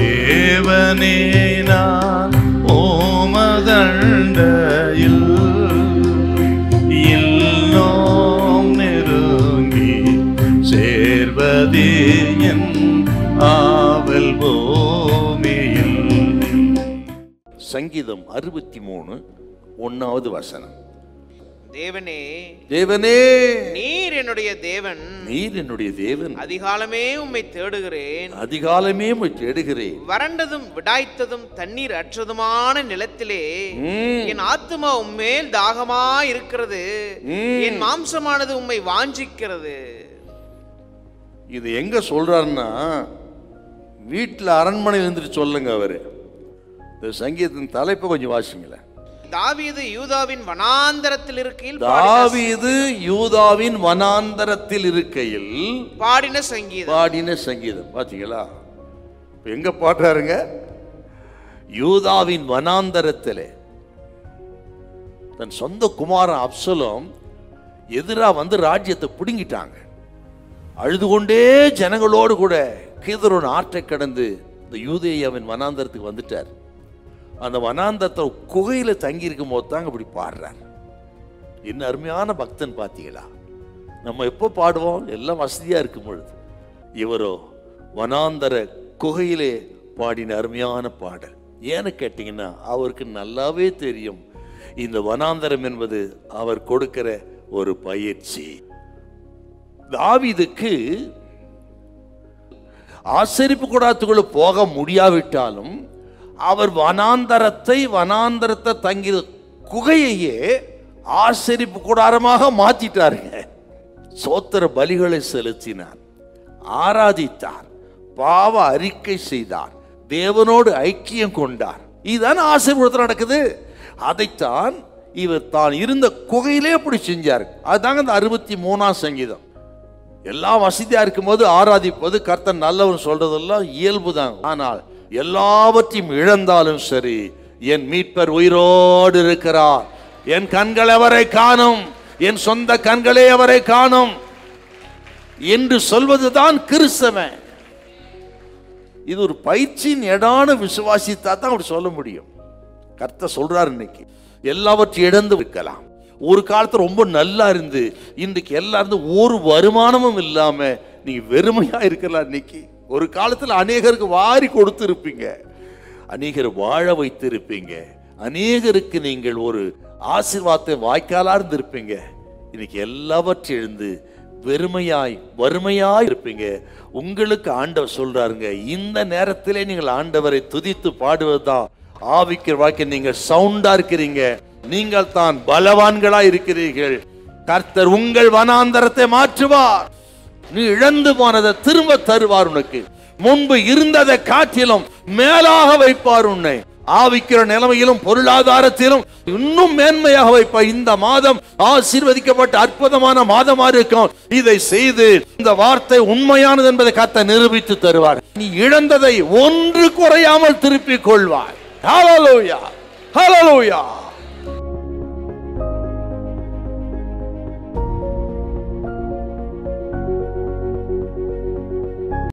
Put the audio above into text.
தேவனே நான் ஓமதண்டையில் இன்னும் நெருங்கி சேர்வதே என் ஆவல் பூமியில். சங்கீதம் 63:1 வசனம். தேவனே தேவனே நீர் என்னுடைய தேவன், நீர் என்னுடைய தேவன், அதிகாலமே உம்மை தேடுகிறேன், அதிகாலமே உம்மை தேடுகிறேன். வறண்டதும் விடாய்த்ததும் தண்ணீர் அற்றதுமான நிலத்திலே என் ஆத்துமா உம்மேல் தாகமா இருக்கிறது, என் மாம்சமானது உம்மை வாஞ்சிக்கிறது. இது எங்க சொல்றாருன்னா, வீட்டுல அரண்மனை இருந்துட்டு சொல்லுங்க அவரு. இந்த சங்கீதத்தின் தலைப்பை கொஞ்சம் வாசிங்களேன். தாவீது யூதாவின் வனாந்தரத்தில் இருக்கையில் தாவீது யூதாவின் வனாந்தரத்தில் இருக்கையில் பாடின சங்கீதம். பாடின சங்கீதம். பாத்தீங்களா? எங்க பாடுறாருங்க? யூதாவின் வனாந்தரத்திலே. தன் சொந்த குமாரன் அப்சலோம் எதிரா வந்து ராஜ்யத்தை பிடுங்கிட்டாங்க. அழுது கொண்டே ஜனங்களோடு கூட கீதரோன் ஆற்றை கடந்து இந்த யூதேயாவின் வனாந்தரத்துக்கு வந்துட்டார். அந்த வனாந்தரத்தை குகையில தங்கி இருக்கும் போது தாங்க இப்படி பாடுறார். என்ன அருமையான பக்தன் பார்த்தீங்களா? நம்ம எப்போ பாடுவோம்? எல்லாம் வசதியா இருக்கும் பொழுது. இவரோ வனாந்தர குகையிலே பாடின அருமையான பாடல். ஏன்னு கேட்டீங்கன்னா, அவருக்கு நல்லாவே தெரியும் இந்த வனாந்தரம் என்பது அவர் கொடுக்கிற ஒரு பயிற்சி. தாவீதுக்கு ஆசரிப்பு கூடாரத்துக்குள்ள போக முடியாவிட்டாலும் அவர் வனாந்தரத்தை தங்கிய குகையையே ஆசரிப்பு கூடாரமாக மாத்திட்டாருங்க. சோத்திர பலிகளை செலுத்தினார், ஆராதித்தார், பாவ அறிக்கை செய்தார், தேவனோடு ஐக்கியம் கொண்டார். இதுதான் ஆசீர்வாதத்தில் நடக்குது. அதைத்தான் இவர் தான் இருந்த குகையிலே அப்படி செஞ்சார். அதுதாங்க இந்த 63ஆம் சங்கீதம். எல்லாம் வசதியா இருக்கும்போது ஆராதிப்பது, கர்த்தர் நல்லவன் சொல்றதெல்லாம் இயல்புதான். ஆனால் எல்லாவற்றையும் இழந்தாலும் சரி, என் மீட்பர் உயிரோடு இருக்கிறார், என் கண்கள் அவரை காணும், என் சொந்த கண்களே அவரை காணும் என்று சொல்வதுதான் கிறிஸ்தவன். இது ஒரு பயிற்சியின் எடான விசுவாசித்தா தான் அப்படி சொல்ல முடியும். கர்த்தர் சொல்றார், இன்னைக்கு எல்லாவற்றையும் இழந்து இருக்கலாம். ஒரு காலத்துல ரொம்ப நல்லா இருந்து இன்றைக்கு எல்லாம் இருந்து ஒரு வருமானமும் இல்லாம நீங்க வெறுமையா இருக்கலாம். இன்னைக்கு ஒரு காலத்துல அநேகருக்கு வாரி கொடுத்து இருப்பீங்க, அநேகர் வாழ வைத்து இருப்பீங்க, அநேகருக்கு நீங்கள் ஒரு ஆசீர்வாதத்தை வாய்க்காலா இருந்திருப்பீங்க. இன்னைக்கு எல்லாவற்றையும் இழந்து வெறுமையாய் வறுமையாய் இருப்பீங்க. உங்களுக்கு ஆண்டவர் சொல்றாருங்க, இந்த நேரத்திலே நீங்கள் ஆண்டவரை துதித்து பாடுவதுதான் ஆவிக்கிற வாழ்க்கை. நீங்கள் சவுண்டா இருக்கிறீங்க, நீங்கள் தான் பலவான்களா இருக்கிறீர்கள். கர்த்தர் உங்கள் வனாந்தரத்தை மாற்றுவார். நீ இழந்து போனதை திரும்ப தருவார். உனக்கு முன்பு இருந்ததை காட்டிலும் மேலாக வைப்பார். உன்னை ஆவிக்கிற நிலைமையிலும் பொருளாதாரத்திலும் இன்னும் மேன்மையாக வைப்பார். இந்த மாதம் ஆசீர்வதிக்கப்பட்ட அற்புதமான மாதமா இருக்கும். இதை செய்து இந்த வார்த்தை உண்மையானது என்பதை கர்த்தர் நிரூபித்து தருவார். நீ இழந்ததை ஒன்று குறையாமல் திருப்பிக் கொள்வாய். ஹல்லேலூயா, ஹல்லேலூயா.